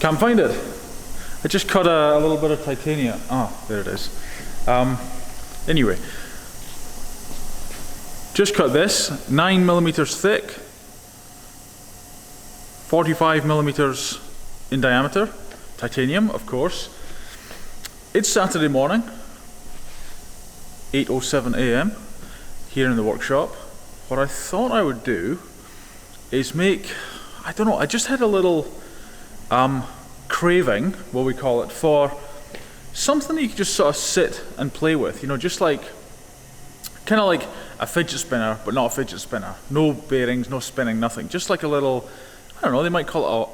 Can't find it. I just cut a little bit of titanium. Oh, there it is. Anyway, just cut this, 9mm thick, 45mm in diameter, titanium, of course. It's Saturday morning, 8:07 a.m. here in the workshop. What I thought I would do is make, I don't know, I just had a little craving, what we call it, for something that you can just sort of sit and play with, you know, just like, kind of like a fidget spinner, but not a fidget spinner. No bearings, no spinning, nothing. Just like a little, I don't know, they might call it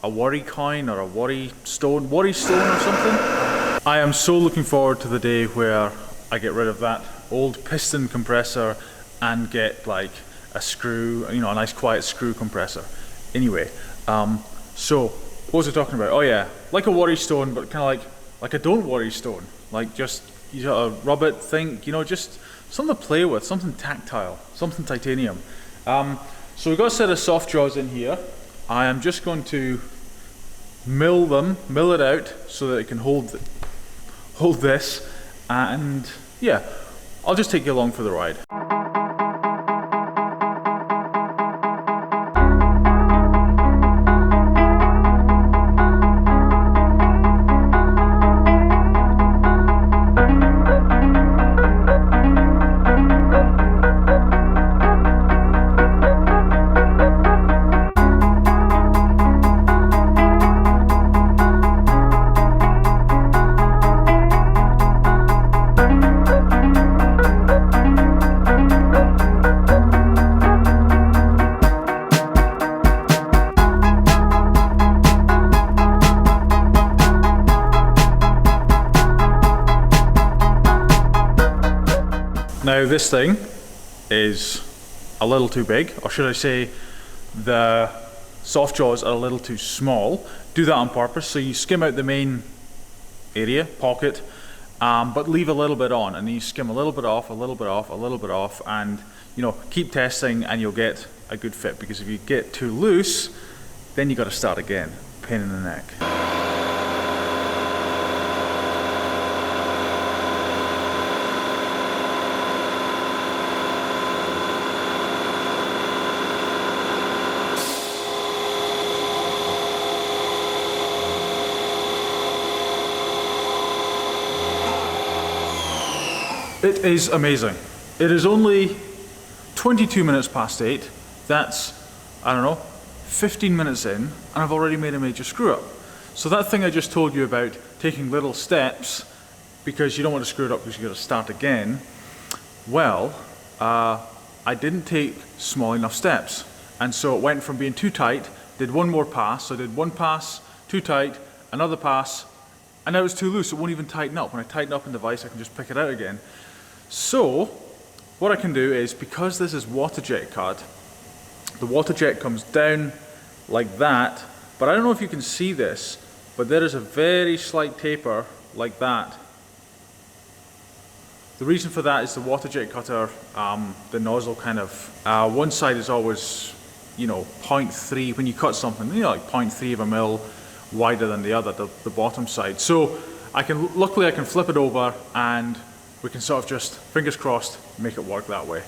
a worry coin or a worry stone or something. I am so looking forward to the day where I get rid of that old piston compressor and get like a screw, you know, a nice quiet screw compressor. Anyway, so what was I talking about? Oh yeah, like a worry stone, but kind of like a don't worry stone. Like just, you gotta rub it, think, you know, just something to play with, something tactile, something titanium. So we've got a set of soft jaws in here. I am just going to mill it out so that it can hold this, and yeah, I'll just take you along for the ride. Now this thing is a little too big, or should I say the soft jaws are a little too small. Do that on purpose, so you skim out the main area, pocket, but leave a little bit on, and then you skim a little bit off, a little bit off, a little bit off, and you know, keep testing and you'll get a good fit, because if you get too loose, then you got to start again. Pain in the neck. It is amazing. It is only 22 minutes past 8. That's, I don't know, 15 minutes in, and I've already made a major screw up. So that thing I just told you about taking little steps because you don't want to screw it up because you got to start again. Well, I didn't take small enough steps. And so it went from being too tight, did one more pass, so I did one pass, too tight, another pass, and now it's too loose, it won't even tighten up. When I tighten up in the vise, I can just pick it out again. So, what I can do is, because this is water jet cut, the water jet comes down like that, but I don't know if you can see this, but there is a very slight taper like that. The reason for that is the water jet cutter, the nozzle kind of, one side is always, you know, 0.3, when you cut something, you know, like 0.3 of a mil wider than the other, the bottom side. So luckily I can flip it over and we can sort of just, fingers crossed, make it work that way.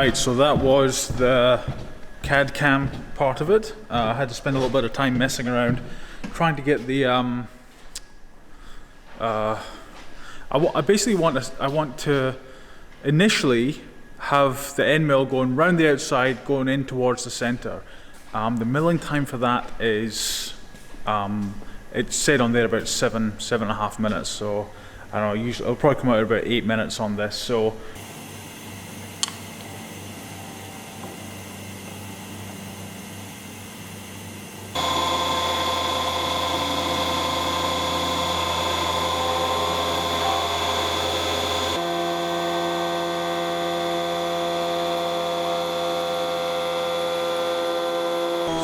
Right, so that was the CAD cam part of it. I had to spend a little bit of time messing around trying to get the I basically want to initially have the end mill going round the outside, going in towards the center. The milling time for that is it said on there about 7.5 minutes, so I don't know, usually it'll probably come out at about 8 minutes on this. So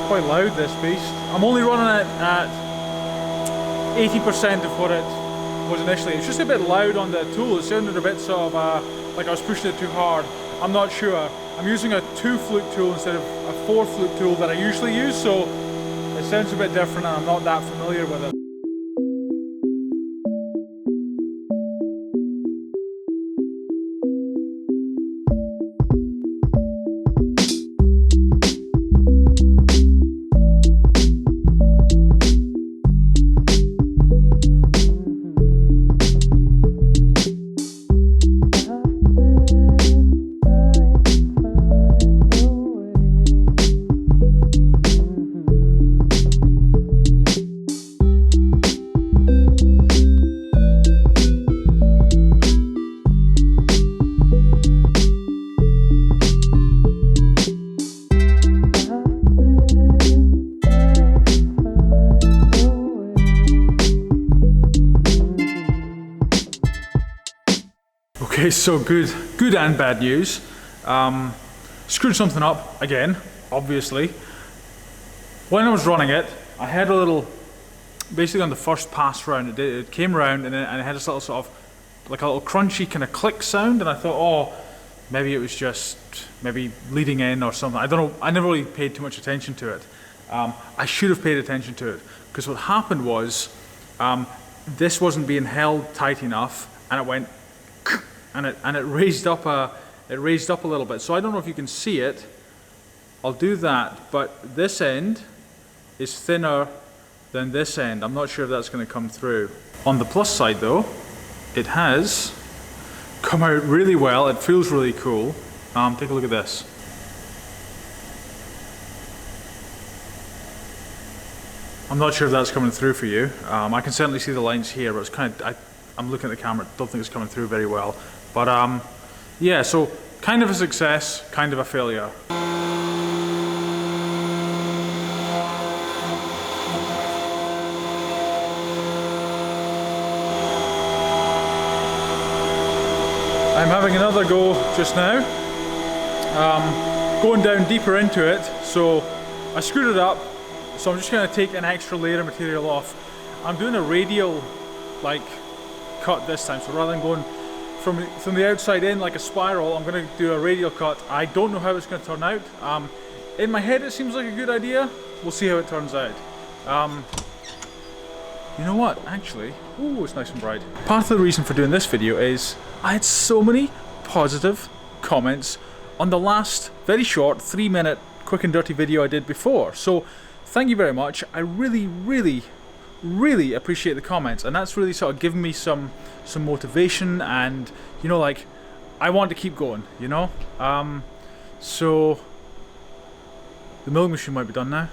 quite loud, this beast. I'm only running it at 80% of what it was initially. It's just a bit loud on the tool. It sounded a bit sort of like I was pushing it too hard. I'm not sure. I'm using a 2-flute tool instead of a 4-flute tool that I usually use, so it sounds a bit different and I'm not that familiar with it. Okay, so good and bad news. Screwed something up again, obviously. When I was running it, I had a little, basically on the first pass round, it came round and it had this little sort of, like a little crunchy kind of click sound, and I thought, oh, maybe it was just, maybe leading in or something. I don't know, I never really paid too much attention to it. I should have paid attention to it, because what happened was, this wasn't being held tight enough, and it went, and it raised up a little bit. So I don't know if you can see it. I'll do that, but this end is thinner than this end. I'm not sure if that's going to come through. On the plus side though, it has come out really well. It feels really cool. Take a look at this. I'm not sure if that's coming through for you. I can certainly see the lines here, but it's kind of, I'm looking at the camera, don't think it's coming through very well. But yeah, so kind of a success, kind of a failure. I'm having another go just now, going down deeper into it. So I screwed it up, so I'm just going to take an extra layer of material off. I'm doing a radial like cut this time, so rather than going from the outside in like a spiral, I'm going to do a radial cut. I don't know how it's going to turn out. In my head it seems like a good idea. We'll see how it turns out. You know what, actually, ooh, it's nice and bright. Part of the reason for doing this video is I had so many positive comments on the last very short 3-minute quick and dirty video I did before. So thank you very much. I really appreciate the comments, and that's really sort of given me some motivation, and you know, like, I want to keep going, you know. So the milling machine might be done now.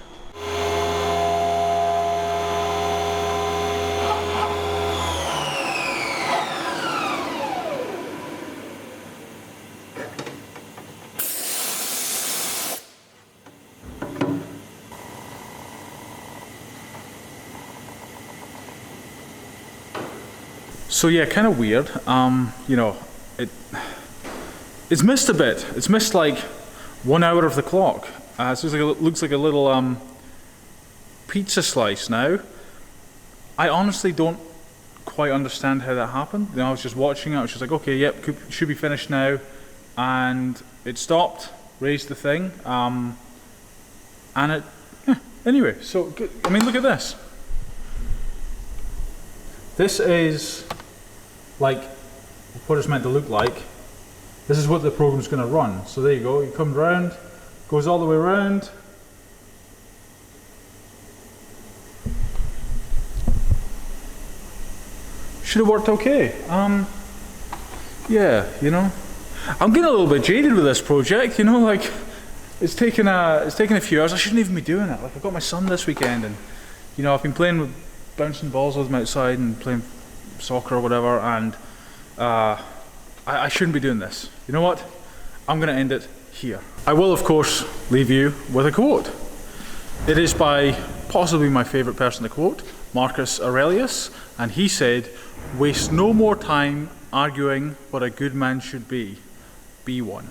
So yeah, kind of weird. You know, it's missed a bit. It's missed like 1 hour of the clock. So it looks like a little pizza slice now. I honestly don't quite understand how that happened. You know, I was just watching it. I was just like, okay, yep, should be finished now, and it stopped, raised the thing, and it. Anyway, so I mean, look at this. This is like what it's meant to look like. this is what the program's going to run. So there you go, it comes round, goes all the way around. Should have worked okay. Yeah, you know, I'm getting a little bit jaded with this project, you know, like it's taken a few hours. I shouldn't even be doing it. Like I've got my son this weekend, and you know, I've been playing with bouncing balls with him outside and playing soccer or whatever, and I shouldn't be doing this. You know what? I'm going to end it here. I will, of course, leave you with a quote. It is by possibly my favourite person to quote, Marcus Aurelius, and he said, "Waste no more time arguing what a good man should be. Be one."